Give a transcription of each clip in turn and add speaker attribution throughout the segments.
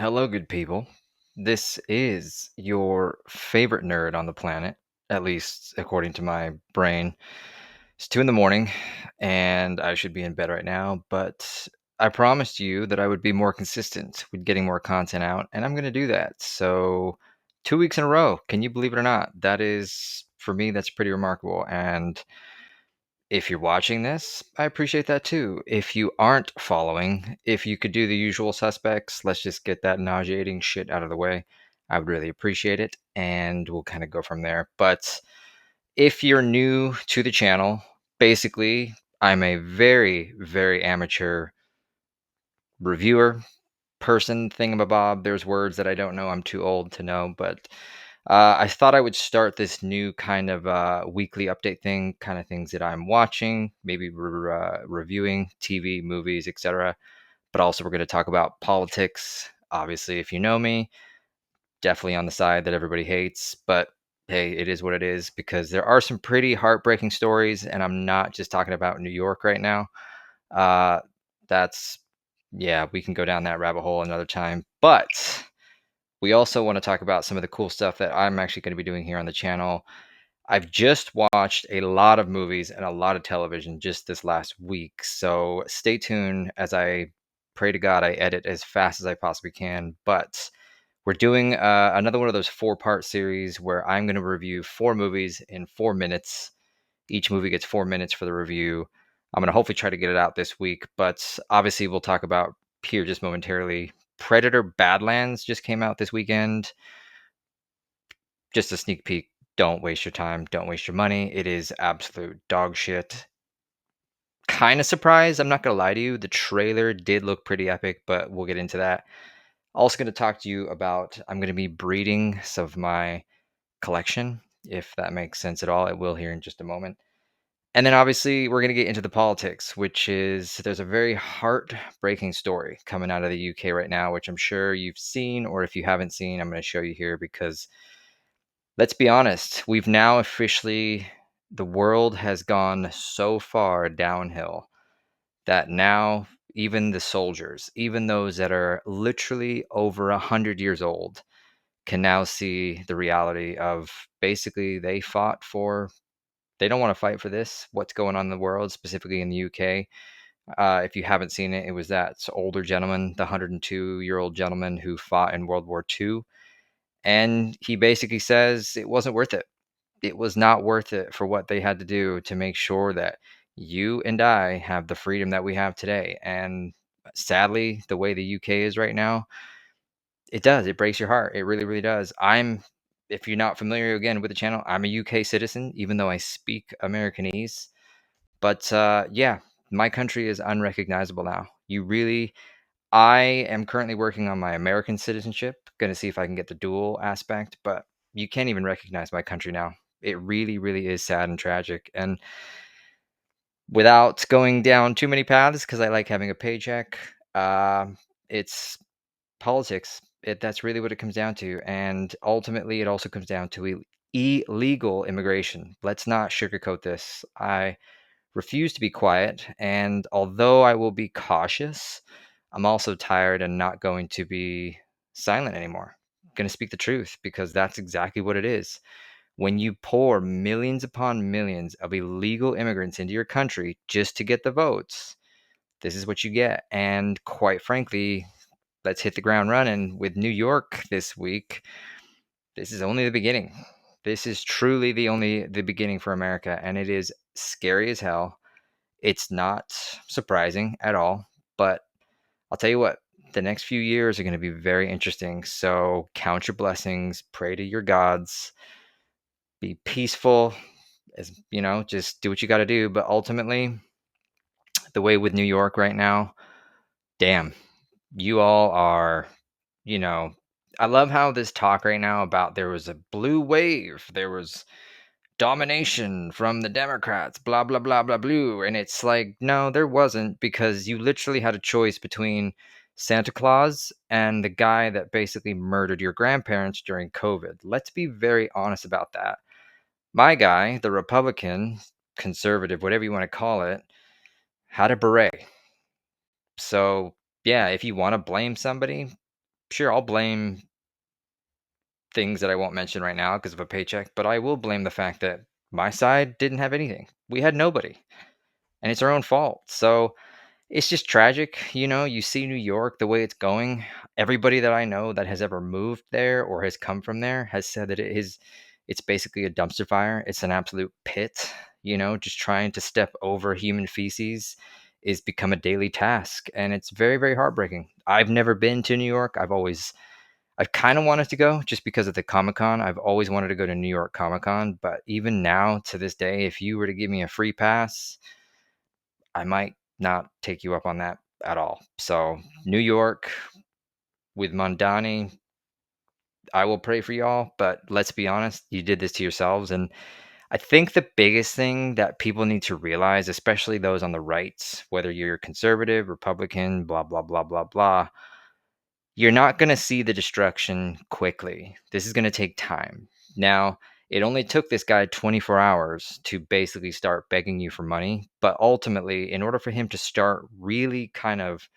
Speaker 1: Hello, good people. This is your favorite nerd on the planet, at least according to my brain. It's 2 in the morning, and I should be in bed right now, but I promised you that I would be more consistent with getting more content out, and I'm going to do that. So, 2 weeks in a row, can you believe it or not? That is, for me, that's pretty remarkable. And if you're watching this, I appreciate that too. If you aren't following, if you could do the usual suspects, let's just get that nauseating shit out of the way. I would really appreciate it, and we'll kind of go from there. But if you're new to the channel, basically, I'm a very, very amateur reviewer, person, thingamabob. There's words that I don't know. I'm too old to know, but I thought I would start this new kind of weekly update thing, kind of things that I'm watching, maybe reviewing TV, movies, etc. But also, we're going to talk about politics. Obviously, if you know me, definitely on the side that everybody hates, but hey, it is what it is because there are some pretty heartbreaking stories, and I'm not just talking about New York right now. Uh, that's, yeah, we can go down that rabbit hole another time. But we also want to talk about some of the cool stuff that I'm actually going to be doing here on the channel. I've just watched a lot of movies and a lot of television just this last week. So stay tuned as I pray to God I edit as fast as I possibly can. But we're doing another one of those 4-part series where I'm going to review 4 movies in 4 minutes. Each movie gets 4 minutes for the review. I'm going to hopefully try to get it out this week, but obviously we'll talk about here just momentarily. Predator Badlands just came out this weekend. Just a sneak peek. Don't waste your time. Don't waste your money. It is absolute dog shit. Kind of surprised. I'm not going to lie to you. The trailer did look pretty epic, but we'll get into that. Also going to talk to you about, I'm going to be breeding some of my collection, if that makes sense at all. It will here in just a moment. And then obviously we're going to get into the politics, which is there's a very heartbreaking story coming out of the UK right now, which I'm sure you've seen, or if you haven't seen, I'm going to show you here because let's be honest, we've now officially, the world has gone so far downhill that now even the soldiers, even those that are literally over 100 years old, can now see the reality of basically they fought for, they don't want to fight for this, what's going on in the world, specifically in the UK. If you haven't seen it, it was that older gentleman, the 102-year-old gentleman who fought in World War II. And he basically says it wasn't worth it. It was not worth it for what they had to do to make sure that you and I have the freedom that we have today. And sadly, the way the UK is right now, it does. It breaks your heart. It really, really does. If you're not familiar again with the channel, I'm a UK citizen, even though I speak Americanese. But yeah, my country is unrecognizable now. I am currently working on my American citizenship, going to see if I can get the dual aspect, but you can't even recognize my country now. It really, really is sad and tragic. And without going down too many paths, because I like having a paycheck, it's politics. That's really what it comes down to. And ultimately, it also comes down to illegal immigration. Let's not sugarcoat this. I refuse to be quiet. And although I will be cautious, I'm also tired and not going to be silent anymore. I'm going to speak the truth because that's exactly what it is. When you pour millions upon millions of illegal immigrants into your country just to get the votes, this is what you get. And quite frankly, let's hit the ground running with New York this week. This is only the beginning. This is truly the beginning for America, and it is scary as hell. It's not surprising at all, but I'll tell you what, the next few years are going to be very interesting. So count your blessings, pray to your gods, be peaceful, as you know, just do what you got to do. But ultimately, the way with New York right now, damn, you all are, you know, I love how this talk right now about there was a blue wave, there was domination from the Democrats, blah, blah, blah, blah, blue. And it's like, no, there wasn't, because you literally had a choice between Santa Claus and the guy that basically murdered your grandparents during COVID. Let's be very honest about that. My guy, the Republican, conservative, whatever you want to call it, had a beret. So, yeah, if you want to blame somebody, sure, I'll blame things that I won't mention right now because of a paycheck, but I will blame the fact that my side didn't have anything. We had nobody, and it's our own fault. So it's just tragic. You see New York the way it's going. Everybody that I know that has ever moved there or has come from there has said that it's basically a dumpster fire. It's an absolute pit. Just trying to step over human feces is become a daily task, and it's very, very heartbreaking. I've never been to New York. I've kind of wanted to go just because of the Comic Con. I've always wanted to go to New York Comic Con, but even now to this day, if you were to give me a free pass, I might not take you up on that at all. So, New York with Mondani, I will pray for y'all, but let's be honest, you did this to yourselves. And I think the biggest thing that people need to realize, especially those on the right, whether you're conservative, Republican, blah, blah, blah, blah, blah, you're not going to see the destruction quickly. This is going to take time. Now, it only took this guy 24 hours to basically start begging you for money. But ultimately, in order for him to start really kind of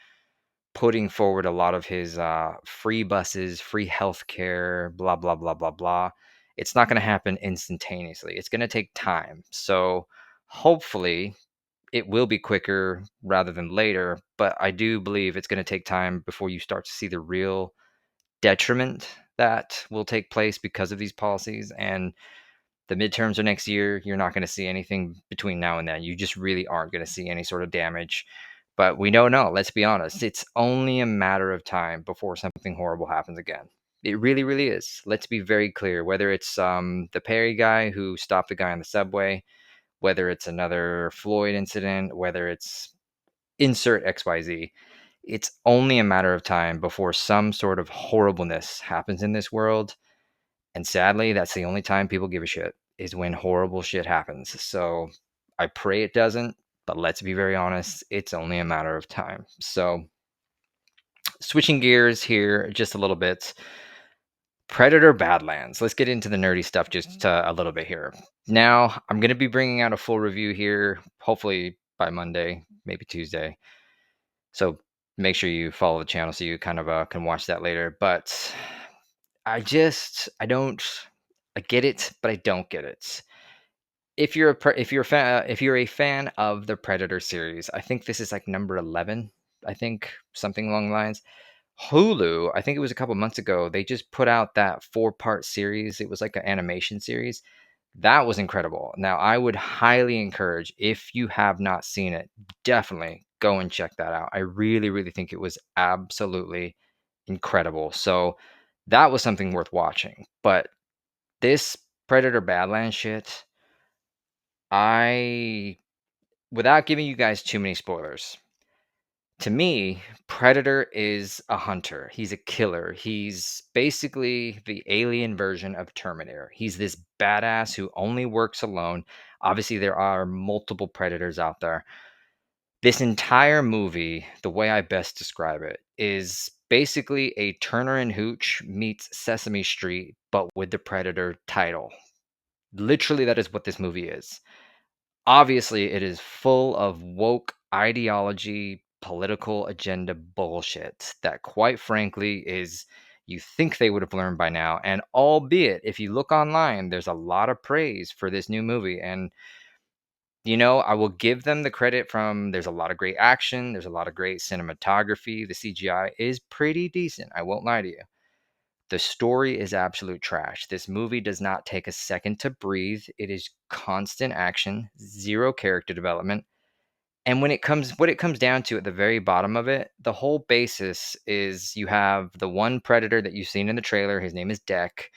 Speaker 1: putting forward a lot of his free buses, free healthcare, blah, blah, blah, blah, blah, it's not going to happen instantaneously. It's going to take time. So hopefully, it will be quicker rather than later, but I do believe it's going to take time before you start to see the real detriment that will take place because of these policies. And the midterms are next year. You're not going to see anything between now and then. You just really aren't going to see any sort of damage. But we don't know. Let's be honest. It's only a matter of time before something horrible happens again. It really, really is. Let's be very clear. Whether it's the Perry guy who stopped the guy on the subway, whether it's another Floyd incident, whether it's insert XYZ, it's only a matter of time before some sort of horribleness happens in this world. And sadly, that's the only time people give a shit is when horrible shit happens. So I pray it doesn't, but let's be very honest, it's only a matter of time. So switching gears here just a little bit. Predator Badlands. Let's get into the nerdy stuff just a little bit here. Now, I'm going to be bringing out a full review here, hopefully by Monday, maybe Tuesday. So make sure you follow the channel so you kind of can watch that later. But I don't, I get it, but I don't get it. If you're a fan of the Predator series, I think this is like number 11. I think something along the lines. Hulu, I think it was a couple months ago, they just put out that 4-part series. It was like an animation series. That was incredible. Now, I would highly encourage, if you have not seen it, definitely go and check that out. I really, really think it was absolutely incredible. So that was something worth watching. But this Predator Badlands shit, without giving you guys too many spoilers, to me, Predator is a hunter. He's a killer. He's basically the alien version of Terminator. He's this badass who only works alone. Obviously, there are multiple predators out there. This entire movie, the way I best describe it, is basically a Turner and Hooch meets Sesame Street, but with the Predator title. Literally, that is what this movie is. Obviously, it is full of woke ideology, political agenda bullshit that, quite frankly, is you think they would have learned by now. And albeit, if you look online, there's a lot of praise for this new movie. And, I will give them the credit from there's a lot of great action, there's a lot of great cinematography. The CGI is pretty decent. I won't lie to you. The story is absolute trash. This movie does not take a second to breathe. It is constant action, zero character development. And what it comes down to at the very bottom of it, the whole basis is you have the one predator that you've seen in the trailer. His name is Deck.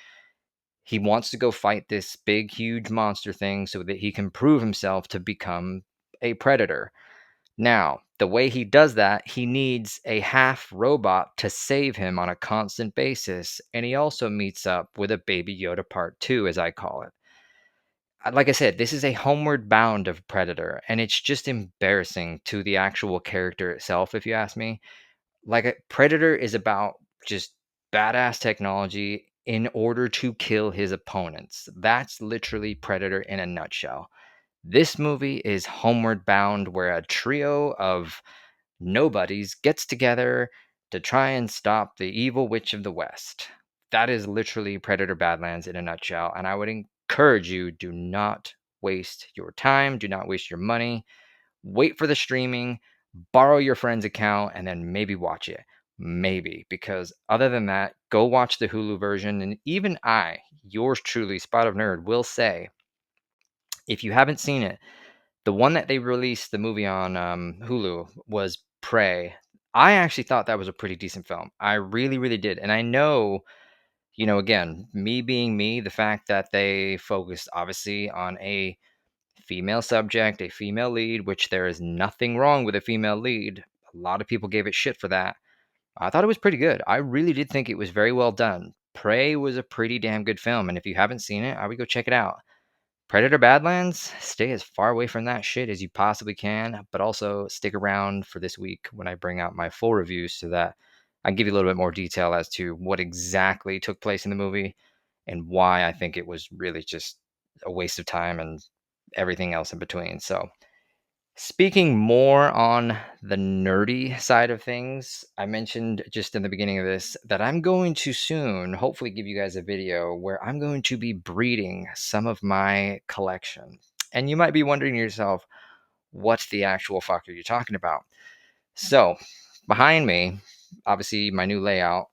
Speaker 1: He wants to go fight this big, huge monster thing so that he can prove himself to become a predator. Now, the way he does that, he needs a half robot to save him on a constant basis. And he also meets up with a Baby Yoda Part 2, as I call it. Like I said, this is a homeward bound of Predator, and it's just embarrassing to the actual character itself, if you ask me. Like, Predator is about just badass technology in order to kill his opponents. That's literally Predator in a nutshell. This movie is homeward bound, where a trio of nobodies gets together to try and stop the evil witch of the West. That is literally Predator Badlands in a nutshell. And I would encourage you, do not waste your time, do not waste your money. Wait for the streaming, borrow your friend's account, and then maybe watch it. Maybe, because other than that, go watch the Hulu version. And even I, yours truly, Spot of Nerd, will say, if you haven't seen it, the one that they released the movie on Hulu was Prey. I actually thought that was a pretty decent film. I really, really did. And I know, again, me being me, the fact that they focused obviously on a female subject, a female lead, which there is nothing wrong with a female lead. A lot of people gave it shit for that. I thought it was pretty good. I really did think it was very well done. Prey was a pretty damn good film. And if you haven't seen it, I would go check it out. Predator Badlands, stay as far away from that shit as you possibly can, but also stick around for this week when I bring out my full reviews so that I can give you a little bit more detail as to what exactly took place in the movie and why I think it was really just a waste of time and everything else in between. So, speaking more on the nerdy side of things, I mentioned just in the beginning of this that I'm going to soon hopefully give you guys a video where I'm going to be breeding some of my collection. And you might be wondering to yourself, what the actual fuck are you talking about? So, behind me, obviously my new layout,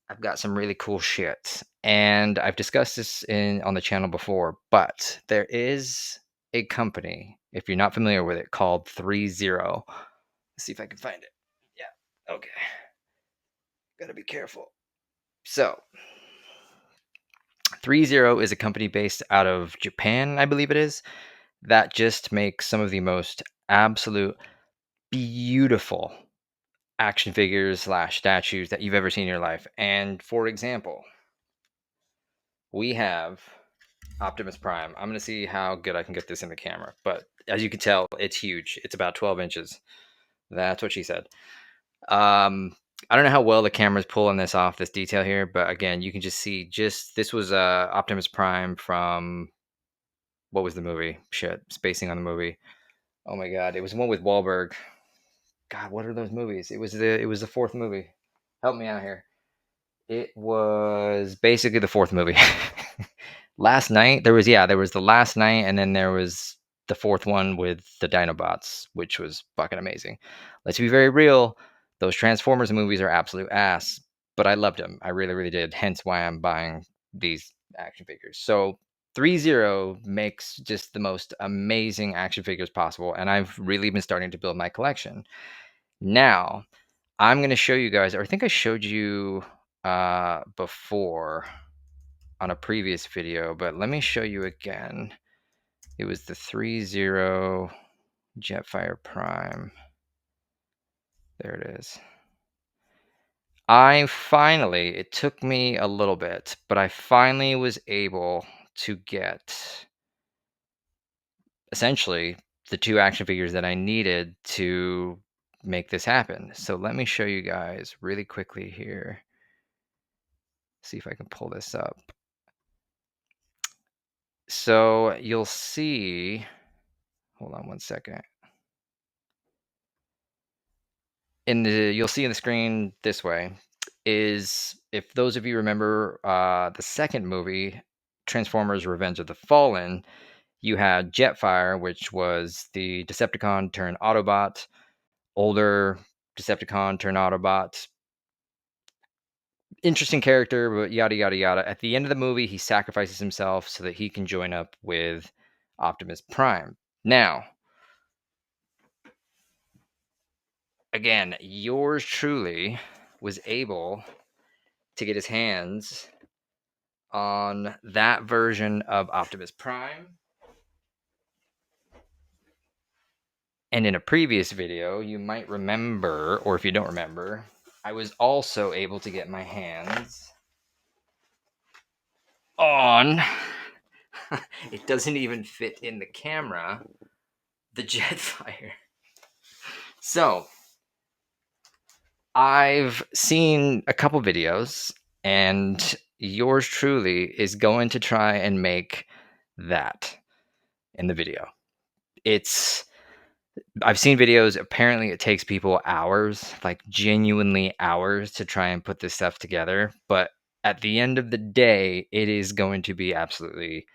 Speaker 1: I've got some really cool shit. And I've discussed this on the channel before, but there is a company, if you're not familiar with it, called 30. Let's see if I can find it. Yeah, okay. Gotta be careful. So, 30 is a company based out of Japan, I believe it is, that just makes some of the most absolute beautiful action figures slash statues that you've ever seen in your life. And for example, we have Optimus Prime. I'm going to see how good I can get this in the camera. But as you can tell, it's huge. It's about 12 inches. That's what she said. I don't know how well the camera's pulling this off, this detail here. But again, you can just see this was Optimus Prime from, what was the movie? Shit, spacing on the movie. Oh my God. It was one with Wahlberg. God, what are those movies? It was the fourth movie. Help me out here. It was basically the fourth movie. Last night there was the last night, and then there was the fourth one with the Dinobots, which was fucking amazing. Let's be very real, those Transformers movies are absolute ass, but I loved them. I really, really did. Hence why I'm buying these action figures. So 30 makes just the most amazing action figures possible, and I've really been starting to build my collection. Now, I'm going to show you guys, or I think I showed you before on a previous video, but let me show you again. It was the 30 Jetfire Prime. There it is. It took me a little bit, but I finally was able to get essentially the two action figures that I needed to make this happen. So let me show you guys really quickly here. See if I can pull this up. So you'll see, hold on one second. You'll see in the screen this way is, if those of you remember the second movie, Transformers Revenge of the Fallen, you had Jetfire, which was the Decepticon turned Autobot, older Decepticon turned Autobot. Interesting character, but yada yada yada. At the end of the movie, he sacrifices himself so that he can join up with Optimus Prime. Now, again, yours truly was able to get his hands on that version of Optimus Prime. And in a previous video, you might remember, or if you don't remember, I was also able to get my hands on, it doesn't even fit in the camera, the Jetfire. So, I've seen a couple videos, and yours truly is going to try and make that in the video. It's I've seen videos. Apparently, it takes people hours, like genuinely hours, to try and put this stuff together. But at the end of the day, it is going to be absolutely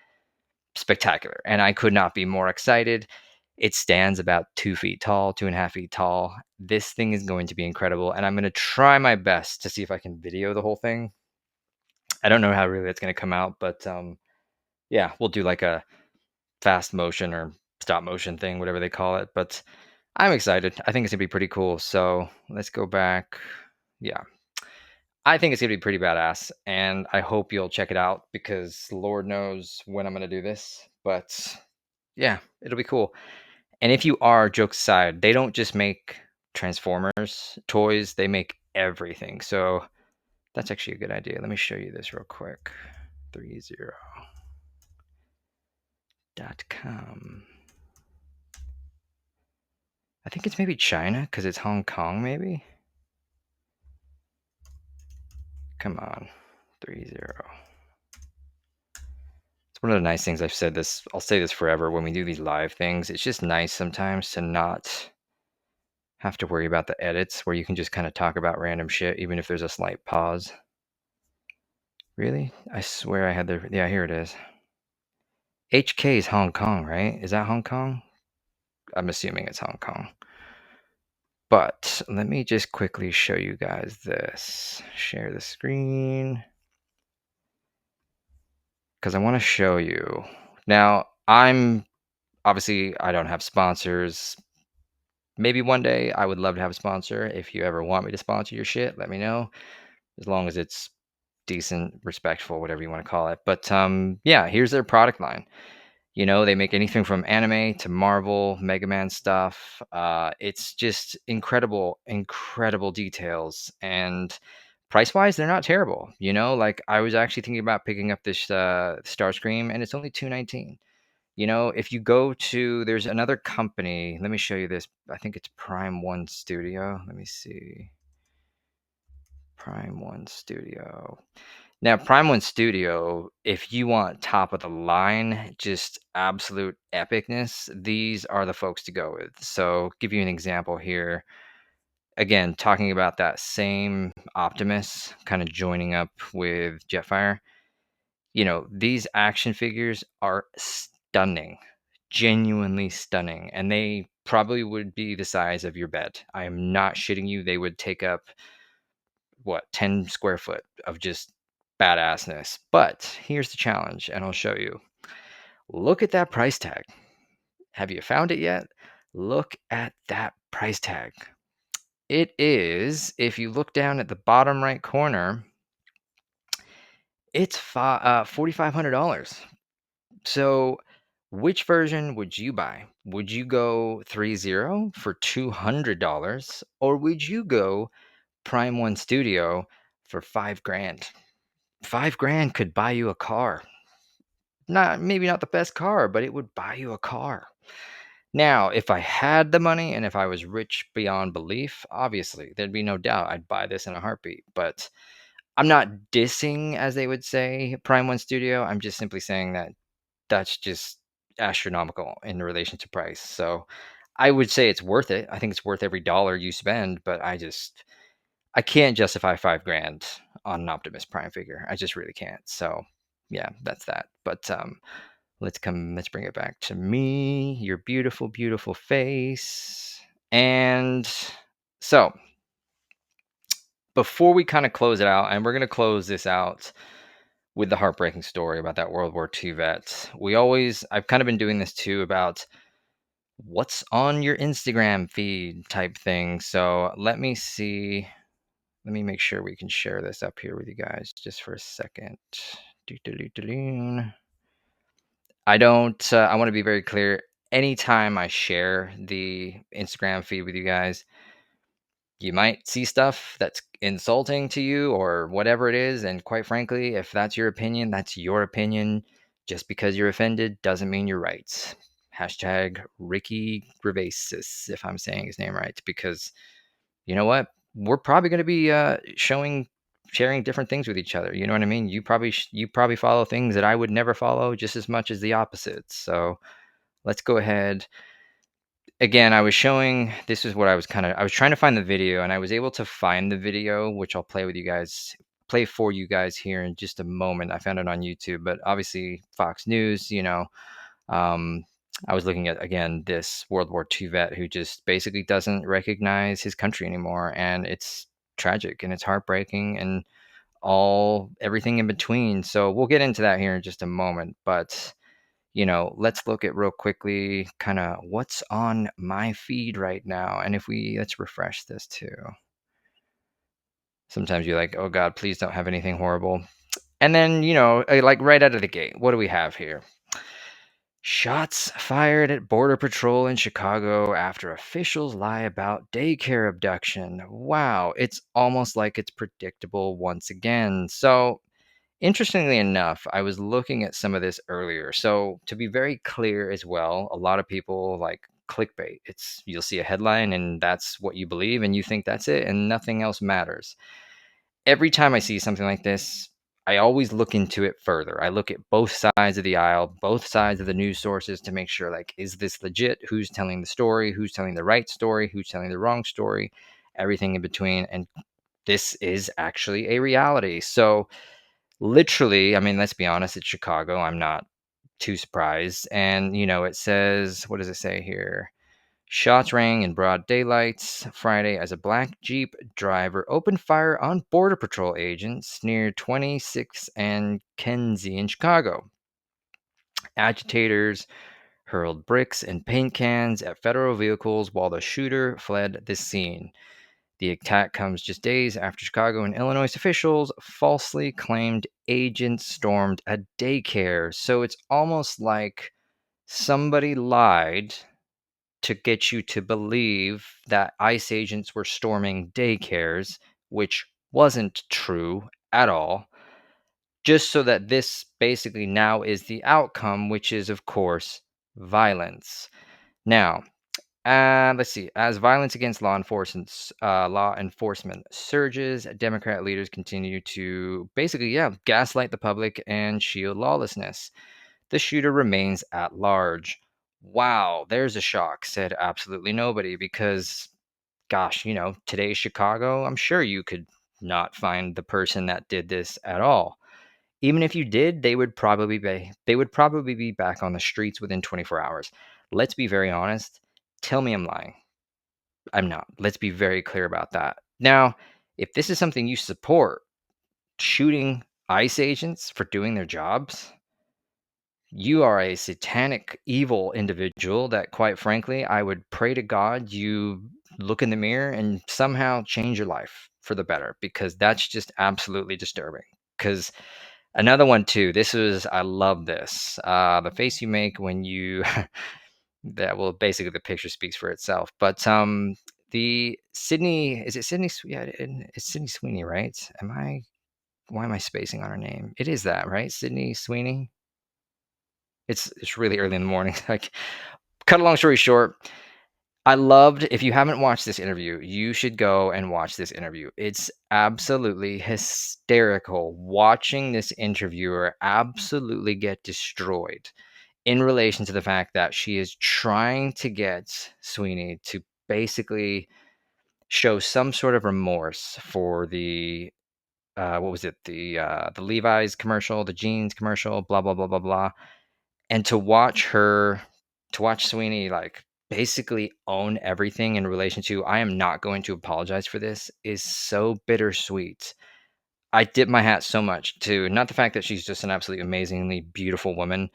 Speaker 1: spectacular. And I could not be more excited. It stands about 2 feet tall, 2.5 feet tall. This thing is going to be incredible. And I'm going to try my best to see if I can video the whole thing. I don't know how really it's going to come out, but yeah, we'll do like a fast motion or stop motion thing, whatever they call it. But I'm excited. I think it's gonna be pretty cool. So let's go back. Yeah, I think it's gonna be pretty badass, and I hope you'll check it out because Lord knows when I'm gonna do this. But yeah, it'll be cool. And if you are, jokes aside, they don't just make Transformers toys; they make everything. So that's actually a good idea. Let me show you this real quick. 30.com. I think it's maybe China because it's Hong Kong, maybe. Come on, 30. It's one of the nice things. I've said this, I'll say this forever when we do these live things. It's just nice sometimes to not have to worry about the edits where you can just kind of talk about random shit, even if there's a slight pause. Really? I swear I had the. Yeah, here it is. HK is Hong Kong, right? Is that Hong Kong? I'm assuming it's Hong Kong. But let me just quickly show you guys this. Share the screen. Because I want to show you. Now, obviously, I don't have sponsors. Maybe one day I would love to have a sponsor. If you ever want me to sponsor your shit, let me know. As long as it's decent, respectful, whatever you want to call it. But yeah, here's their product line. You know, they make anything from anime to Marvel, Mega Man stuff. It's just incredible, incredible details. And price-wise, they're not terrible. You know, like I was actually thinking about picking up this Starscream, and it's only $219. You know, if you go to, there's another company. Let me show you this. I think it's Prime One Studio. Let me see. Prime One Studio. Now, Prime One Studio, if you want top of the line, just absolute epicness, these are the folks to go with. So, give you an example here. Again, talking about that same Optimus kind of joining up with Jetfire. You know, these action figures are stunning, genuinely stunning, and they probably would be the size of your bed. I am not shitting you. They would take up what, 10 square foot of just badassness. But here's the challenge, and I'll show you. Look at that price tag. Have you found it yet? Look at that price tag. It is, if you look down at the bottom right corner, it's $4,500. So, which version would you buy? Would you go 3.0 for $200, or would you go Prime One Studio for $5,000? $5,000 could buy you a car. Maybe not the best car, but it would buy you a car. Now, if I had the money and if I was rich beyond belief, obviously there'd be no doubt I'd buy this in a heartbeat. But I'm not dissing, as they would say, Prime One Studio. I'm just simply saying that that's just astronomical in relation to price. So I would say it's worth it. I think it's worth every dollar you spend, but I can't justify $5,000 on an Optimus Prime figure. I just really can't. So yeah, that's that. But let's bring it back to me, your beautiful, beautiful face. And so before we kind of close it out, and we're going to close this out with the heartbreaking story about that World War II vet. I've kind of been doing this too about what's on your Instagram feed type thing. So let me see. Let me make sure we can share this up here with you guys just for a second. I want to be very clear. Anytime I share the Instagram feed with you guys, you might see stuff that's insulting to you or whatever it is. And quite frankly, if that's your opinion, that's your opinion. Just because you're offended doesn't mean you're right. Hashtag Ricky Gervaisis, if I'm saying his name right, because you know what? We're probably going to be sharing different things with each other. You know what I mean? You probably follow things that I would never follow just as much as the opposite. So let's go ahead. again, I was showing this is what I was trying to find the video, and I was able to find the video, which I'll play for you guys here in just a moment. I found it on YouTube, but obviously Fox News, um, I was looking at again this World War II vet who just basically doesn't recognize his country anymore, and it's tragic and it's heartbreaking and all everything in between. So we'll get into that here in just a moment, but let's look at real quickly kind of what's on my feed right now. And if we let's refresh this too. Sometimes you're like, oh God, please don't have anything horrible. And then, like right out of the gate, what do we have here? Shots fired at Border Patrol in Chicago after officials lie about daycare abduction. Wow, it's almost like it's predictable once again. So, interestingly enough, I was looking at some of this earlier. So, to be very clear as well, a lot of people like clickbait. It's you'll see a headline and that's what you believe and you think that's it and nothing else matters. Every time I see something like this, I always look into it further. I look at both sides of the aisle, both sides of the news sources to make sure like is this legit? Who's telling the story? Who's telling the right story? Who's telling the wrong story? Everything in between and this is actually a reality. So, literally, I mean, let's be honest, it's Chicago. I'm not too surprised. And, it says, what does it say here? Shots rang in broad daylight Friday as a black Jeep driver opened fire on Border Patrol agents near 26th and Kenzie in Chicago. Agitators hurled bricks and paint cans at federal vehicles while the shooter fled the scene. The attack comes just days after Chicago and Illinois officials falsely claimed agents stormed a daycare. So it's almost like somebody lied to get you to believe that ICE agents were storming daycares, which wasn't true at all, just so that this basically now is the outcome, which is, of course, violence. Now, let's see. As violence against law enforcement surges, Democrat leaders continue to basically, gaslight the public and shield lawlessness. The shooter remains at large. Wow, there's a shock, said absolutely nobody, because, gosh, today's Chicago, I'm sure you could not find the person that did this at all. Even if you did, they would probably be back on the streets within 24 hours. Let's be very honest. Tell me I'm lying. I'm not. Let's be very clear about that. Now, if this is something you support, shooting ICE agents for doing their jobs, you are a satanic, evil individual that, quite frankly, I would pray to God you look in the mirror and somehow change your life for the better, because that's just absolutely disturbing. Because another one, too, I love this. The face you make when you that well basically the picture speaks for itself, but the Sydney, is it Sydney? Yeah, it's Sydney Sweeney, right? Why am I spacing on her name? It is that, right? Sydney Sweeney. It's really early in the morning. Like, cut a long story short, if you haven't watched this interview, you should go and watch this interview. It's absolutely hysterical watching this interviewer absolutely get destroyed in relation to the fact that she is trying to get Sweeney to basically show some sort of remorse for the what was it, the Levi's commercial, the jeans commercial, blah blah blah blah blah, and to watch Sweeney like basically own everything in relation to I am not going to apologize for this is so bittersweet. I dip my hat so much to not the fact that she's just an absolutely amazingly beautiful woman,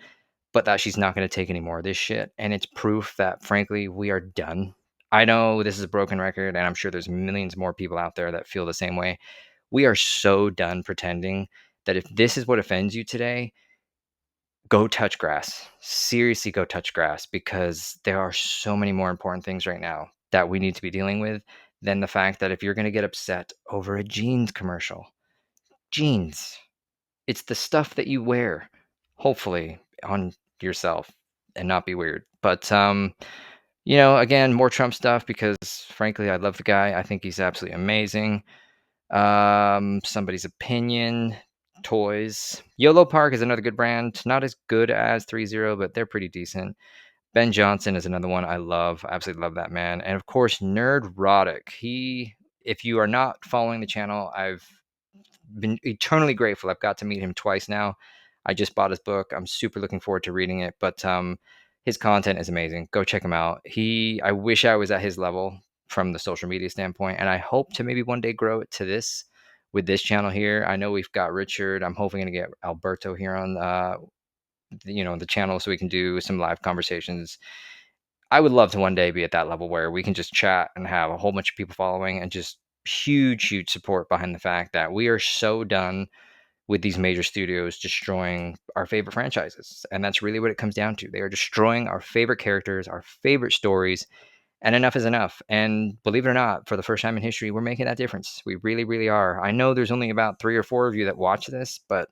Speaker 1: but that she's not going to take any more of this shit. And it's proof that, frankly, we are done. I know this is a broken record, and I'm sure there's millions more people out there that feel the same way. We are so done pretending that if this is what offends you today, go touch grass. Seriously, go touch grass, because there are so many more important things right now that we need to be dealing with than the fact that if you're going to get upset over a jeans commercial, jeans, it's the stuff that you wear, hopefully, on yourself and not be weird. But again, more Trump stuff because frankly, I love the guy. I think he's absolutely amazing. Somebody's opinion, toys. YOLO Park is another good brand. Not as good as 30, but they're pretty decent. Ben Johnson is another one I love. I absolutely love that man. And of course, Nerdrotic. If you are not following the channel, I've been eternally grateful. I've got to meet him twice now. I just bought his book. I'm super looking forward to reading it. But his content is amazing. Go check him out. I wish I was at his level from the social media standpoint, and I hope to maybe one day grow it to this with this channel here. I know we've got Richard. I'm hoping to get Alberto here on the channel so we can do some live conversations. I would love to one day be at that level where we can just chat and have a whole bunch of people following and just huge support behind the fact that we are so done with these major studios destroying our favorite franchises. And that's really what it comes down to. They are destroying our favorite characters, our favorite stories, and enough is enough. And believe it or not, for the first time in history, we're making that difference. We really are. I know there's only about 3 or 4 of you that watch this, but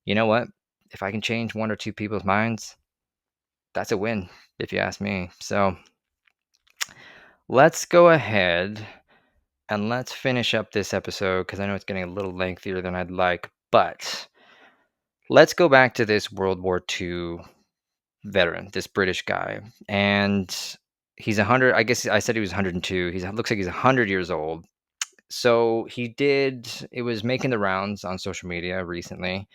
Speaker 1: you know what? If I can change 1 or 2 people's minds, that's a win, if you ask me. So let's go ahead and let's finish up this episode because I know it's getting a little lengthier than I'd like, but let's go back to this World War II veteran, this British guy. And he's 100, I guess I said he was 102. He looks like he's 100 years old. So it was making the rounds on social media recently.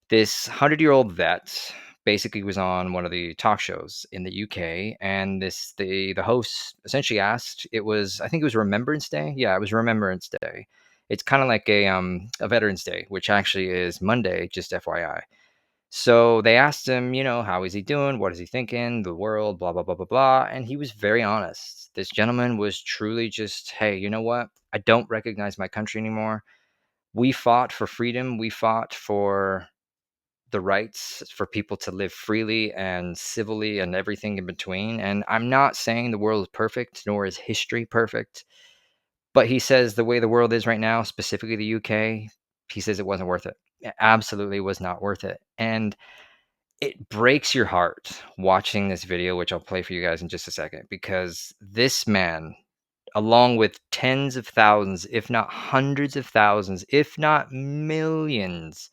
Speaker 1: This 100-year-old vet basically was on one of the talk shows in the UK, and the host essentially asked, I think it was Remembrance Day. Yeah, it was Remembrance Day. It's kind of like a Veterans Day, which actually is Monday, just FYI. So they asked him, how is he doing? What is he thinking? The world, blah, blah, blah, blah, blah. And he was very honest. This gentleman was truly just, hey, you know what? I don't recognize my country anymore. We fought for freedom. We fought for the rights for people to live freely and civilly and everything in between. And I'm not saying the world is perfect, nor is history perfect. But he says the way the world is right now, specifically the UK, he says it wasn't worth it. It absolutely was not worth it. And it breaks your heart watching this video, which I'll play for you guys in just a second, because this man, along with tens of thousands, if not hundreds of thousands, if not millions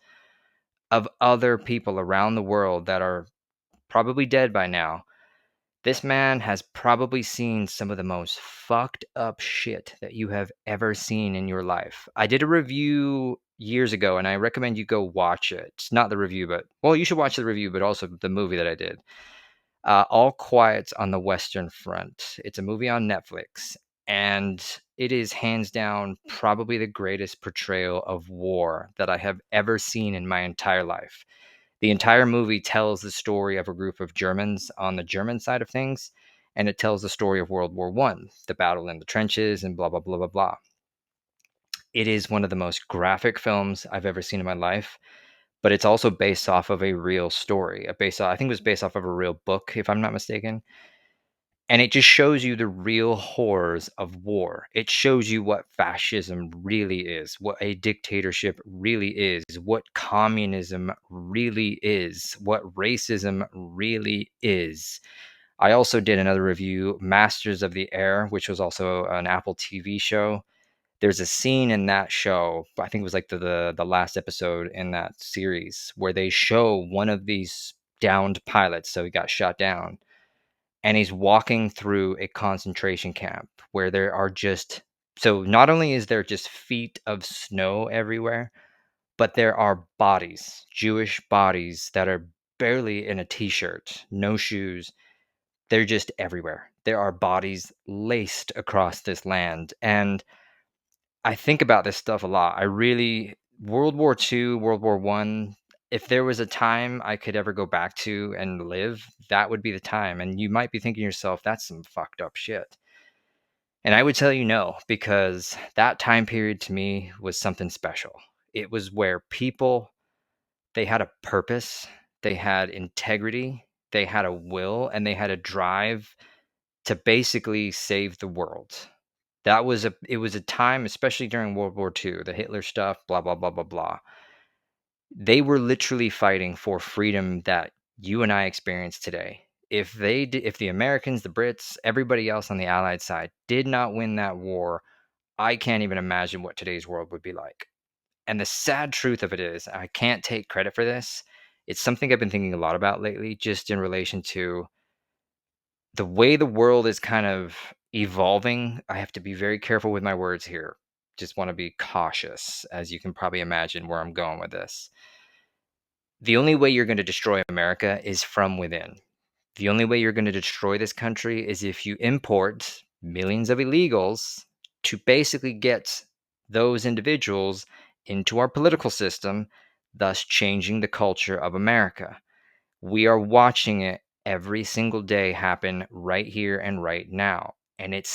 Speaker 1: of other people around the world that are probably dead by now, this man has probably seen some of the most fucked up shit that you have ever seen in your life. I did a review years ago and I recommend you go watch it. It's not the review, but well, you should watch the review, but also the movie that I did. All Quiet on the Western Front. It's a movie on Netflix, and it is hands down probably the greatest portrayal of war that I have ever seen in my entire life. The entire movie tells the story of a group of Germans on the German side of things, and it tells the story of World War One, the battle in the trenches, and blah blah blah blah blah. It is one of the most graphic films I've ever seen in my life, but it's also based off of a real story. I think it was based off of a real book, if I'm not mistaken. And it just shows you the real horrors of war. It shows you what fascism really is, what a dictatorship really is, what communism really is, what racism really is. I also did another review, Masters of the Air, which was also an Apple TV show. There's a scene in that show, I think it was like the last episode in that series, where they show one of these downed pilots, so he got shot down, and he's walking through a concentration camp where there are just so not only is there just feet of snow everywhere, but there are bodies, Jewish bodies that are barely in a t-shirt, no shoes. They're just everywhere. There are bodies laced across this land. And I think about this stuff a lot. World War II, World War One, if there was a time I could ever go back to and live, that would be the time. And you might be thinking to yourself, that's some fucked up shit. And I would tell you no, because that time period to me was something special. It was where people, they had a purpose, they had integrity, they had a will, and they had a drive to basically save the world. It was a time, especially during World War II, the Hitler stuff, blah blah blah blah blah. They were literally fighting for freedom that you and I experience today. If the Americans, the Brits, everybody else on the Allied side did not win that war, I can't even imagine what today's world would be like. And the sad truth of it is, I can't take credit for this. It's something I've been thinking a lot about lately, just in relation to the way the world is kind of evolving, I have to be very careful with my words here. Just want to be cautious, as you can probably imagine where I'm going with this. The only way you're going to destroy America is from within. The only way you're going to destroy this country is if you import millions of illegals to basically get those individuals into our political system, thus changing the culture of America. We are watching it every single day happen right here and right now. And it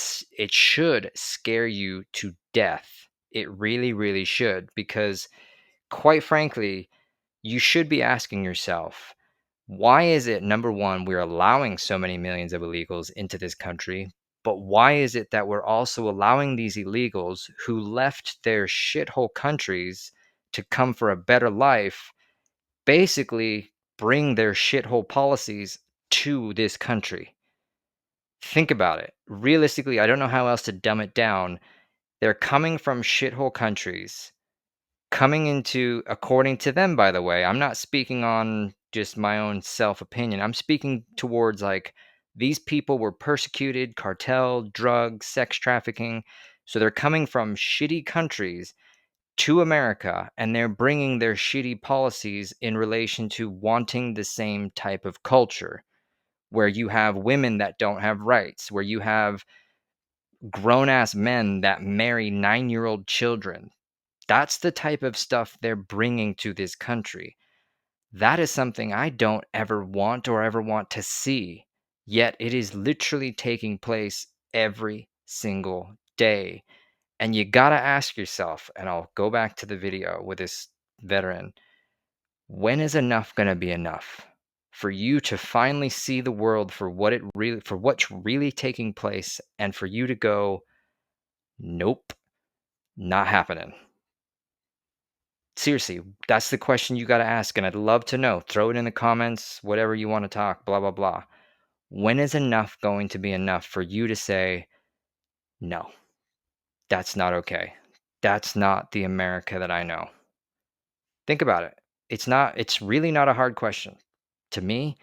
Speaker 1: should scare you to death. It really, really should, because quite frankly, you should be asking yourself, why is it, number one, we're allowing so many millions of illegals into this country? But why is it that we're also allowing these illegals who left their shithole countries to come for a better life basically bring their shithole policies to this country? Think about it. Realistically, I don't know how else to dumb it down. They're coming from shithole countries, coming into, according to them, by the way, I'm not speaking on just my own self opinion. I'm speaking towards like these people were persecuted, cartel, drugs, sex trafficking. So they're coming from shitty countries to America, and they're bringing their shitty policies in relation to wanting the same type of culture where you have women that don't have rights, where you have grown ass men that marry 9-year-old children. That's the type of stuff they're bringing to this country. That is something I don't ever want or ever want to see. Yet it is literally taking place every single day. And you gotta ask yourself, and I'll go back to the video with this veteran, when is enough gonna be enough? For you to finally see the world for what's really taking place, and for you to go, nope, not happening. Seriously, that's the question you got to ask, and I'd love to know. Throw it in the comments, whatever you want to talk, blah, blah, blah. When is enough going to be enough for you to say, no, that's not okay? That's not the America that I know. Think about it. It's really not a hard question. To me,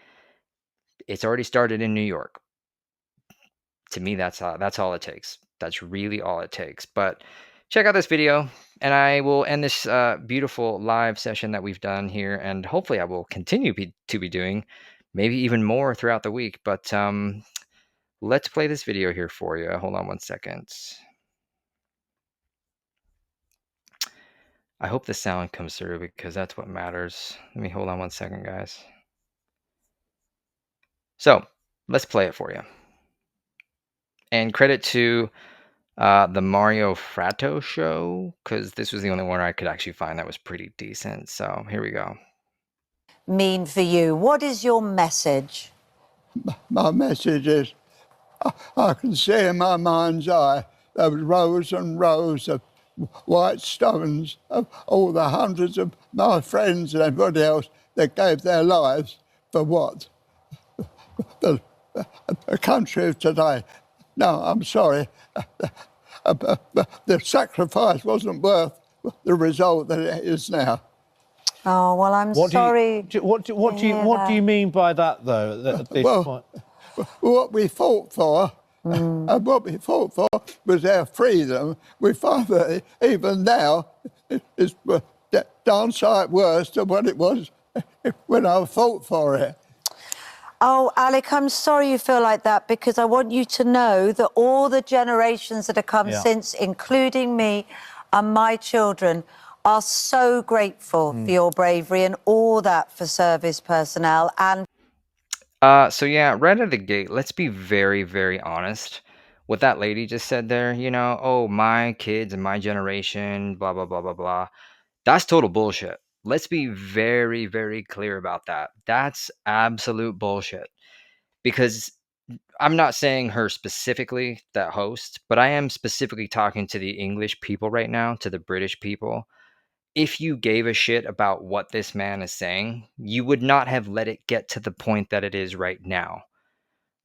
Speaker 1: it's already started in New York. To me, that's all it takes. That's really all it takes. But check out this video, and I will end this beautiful live session that we've done here, and hopefully I will continue to be doing maybe even more throughout the week. But let's play this video here for you. Hold on one second. I hope the sound comes through, because that's what matters. Let me hold on one second, guys. So let's play it for you. And credit to the Mario Fratto show, because this was the only one I could actually find that was pretty decent. So here we go.
Speaker 2: Mean for you? What is your message?
Speaker 3: My message is, I can see in my mind's eye those rows and rows of white stones of all the hundreds of my friends and everybody else that gave their lives for what? The country of today. No, I'm sorry. The sacrifice wasn't worth the result that it is now.
Speaker 2: Oh, well, I'm sorry.
Speaker 4: What do you mean by that, though? At this point?
Speaker 3: What we fought for, and what we fought for was our freedom. We find that even now it's darn sight worse than what it was when I fought for it.
Speaker 2: Oh, Alec, I'm sorry you feel like that, because I want you to know that all the generations that have come since, including me and my children, are so grateful for your bravery and all that for service personnel. And
Speaker 1: so yeah, right out of the gate, let's be very, very honest. What that lady just said there, oh, my kids and my generation, blah, blah, blah, blah, blah. That's total bullshit. Let's be very, very clear about that. That's absolute bullshit. Because I'm not saying her specifically, that host, but I am specifically talking to the English people right now, to the British people. If you gave a shit about what this man is saying, you would not have let it get to the point that it is right now.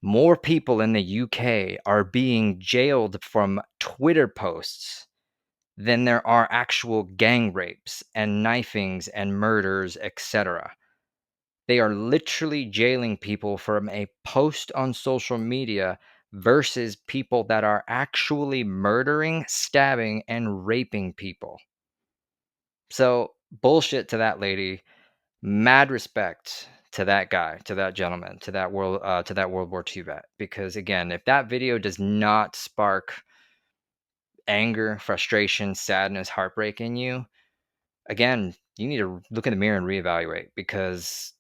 Speaker 1: More people in the UK are being jailed from Twitter posts than there are actual gang rapes and knifings and murders, etc. They are literally jailing people from a post on social media versus people that are actually murdering, stabbing, and raping people. So, bullshit to that lady. Mad respect to that guy, to that gentleman, to that World War II vet. Because again, if that video does not spark anger, frustration, sadness, heartbreak in you, again, you need to look in the mirror and reevaluate, because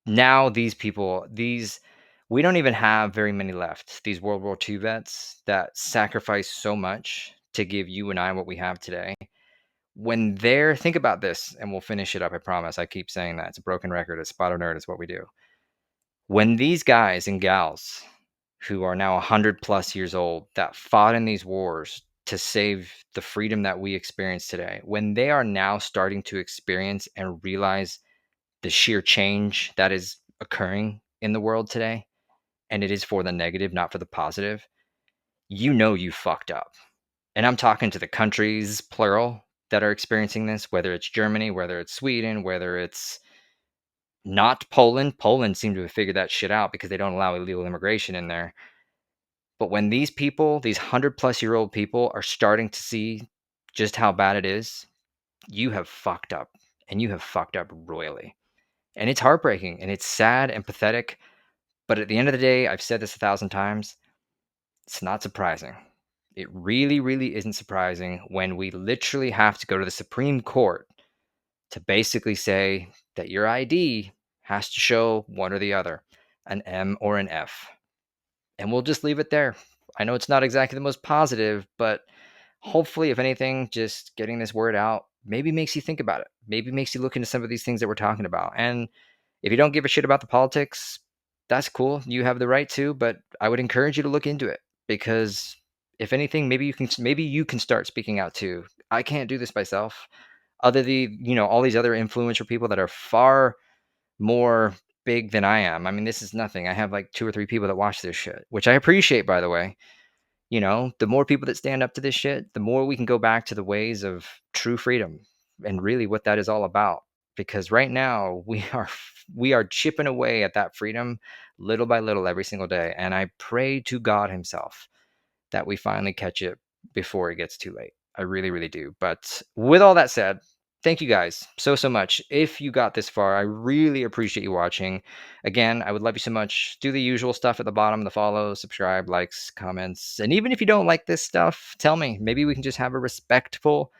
Speaker 1: now these people, we don't even have very many left. These World War II vets that sacrificed so much to give you and I what we have today. When they're, think about this, and we'll finish it up, I promise. I keep saying that. It's a broken record. It's Spot of Nerd. It's what we do. When these guys and gals who are now 100 plus years old that fought in these wars to save the freedom that we experience today, when they are now starting to experience and realize the sheer change that is occurring in the world today, and it is for the negative, not for the positive, you know you fucked up. And I'm talking to the countries, plural, that are experiencing this, whether it's Germany, whether it's Sweden, whether it's not Poland. Poland seemed to have figured that shit out because they don't allow illegal immigration in there. But when these people, these 100-plus-year-old people, are starting to see just how bad it is, you have fucked up, and you have fucked up royally. And it's heartbreaking, and it's sad and pathetic. But at the end of the day, I've said this 1,000 times, it's not surprising. It really, really isn't surprising when we literally have to go to the Supreme Court to basically say that your ID has to show one or the other, an M or an F. And we'll just leave it there. I know it's not exactly the most positive, but hopefully, if anything, just getting this word out maybe makes you think about it. Maybe makes you look into some of these things that we're talking about. And if you don't give a shit about the politics, that's cool. You have the right to, but I would encourage you to look into it, because if anything, maybe you can start speaking out too. I can't do this myself. All these other influencer people that are far more big than I am. I mean, this is nothing. I have like 2 or 3 people that watch this shit, which I appreciate, by the way. The more people that stand up to this shit, the more we can go back to the ways of true freedom and really what that is all about. Because right now we are chipping away at that freedom little by little every single day. And I pray to God himself that we finally catch it before it gets too late. I really, really do. But with all that said, thank you guys so much. If you got this far, I really appreciate you watching. Again, I would love you so much. Do the usual stuff at the bottom, the follow, subscribe, likes, comments. And even if you don't like this stuff, tell me. Maybe we can just have a respectful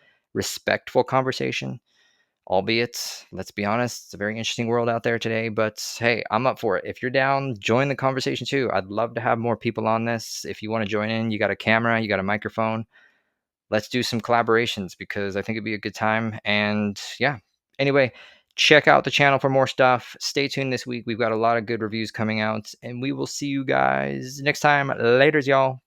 Speaker 1: conversation. Albeit, let's be honest, it's a very interesting world out there today, but hey, I'm up for it. If you're down, join the conversation too. I'd love to have more people on this. If you want to join in, you got a camera, you got a microphone, let's do some collaborations, because I think it'd be a good time. And yeah, anyway, check out the channel for more stuff. Stay tuned this week. We've got a lot of good reviews coming out, and we will see you guys next time. Laters, y'all.